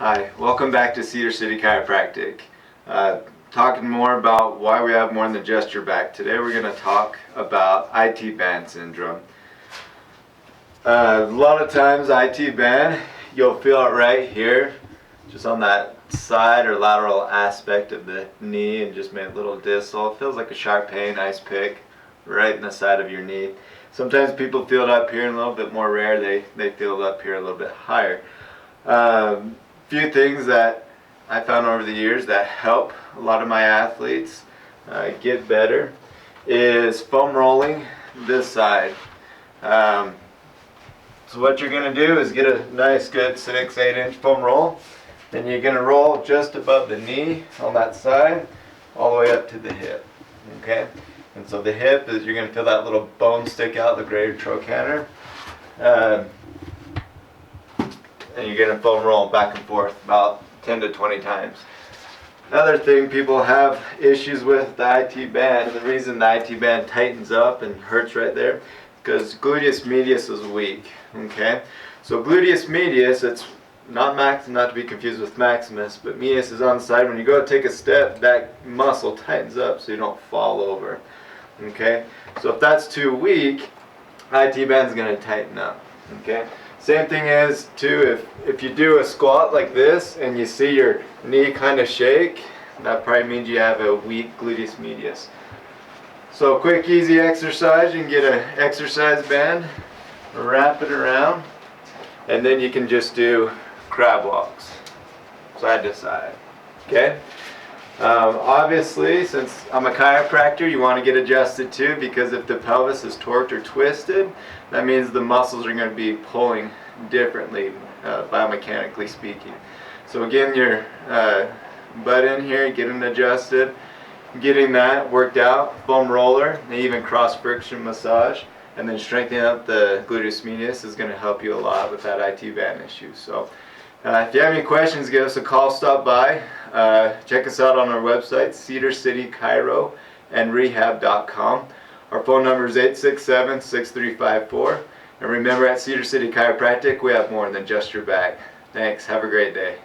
Hi, welcome back to Cedar City Chiropractic. Talking more about why we have more than just your back. Today we're going to talk about IT band syndrome. A lot of times IT band, you'll feel it right here, just on that side or lateral aspect of the knee, and just made a little distal. It feels like a sharp pain, ice pick, right in the side of your knee. Sometimes people feel it up here, and a little bit more rare, they feel it up here a little bit higher. Few things that I found over the years that help a lot of my athletes get better is foam rolling this side. So what you're going to do is get a nice good 6-8 inch foam roll, then you're going to roll just above the knee on that side all the way up to the hip. Okay, and so the hip is, you're going to feel that little bone stick out, the greater trochanter. And you're going to foam roll back and forth about 10 to 20 times. Another thing people have issues with the IT band, and the reason the IT band tightens up and hurts right there, because gluteus medius is weak. Okay, so gluteus medius, it's not to be confused with maximus, but medius is on the side. When you go to take a step, that muscle tightens up so you don't fall over. Okay, so if that's too weak, IT band is going to tighten up. Okay. Same thing is too, if you do a squat like this and you see your knee kind of shake, that probably means you have a weak gluteus medius. So quick easy exercise, you can get an exercise band, wrap it around, and then you can just do crab walks, side to side. Okay? Obviously, since I'm a chiropractor, you want to get adjusted too, because if the pelvis is torqued or twisted, that means the muscles are going to be pulling differently, biomechanically speaking. So again, your butt in here, getting adjusted, getting that worked out, foam roller, and even cross friction massage, and then strengthening up the gluteus medius is going to help you a lot with that IT band issue. So if you have any questions, give us a call, stop by. Check us out on our website, cedarcitychiro and rehab.com. Our phone number is 867-6354. And remember, at Cedar City Chiropractic, we have more than just your back. Thanks. Have a great day.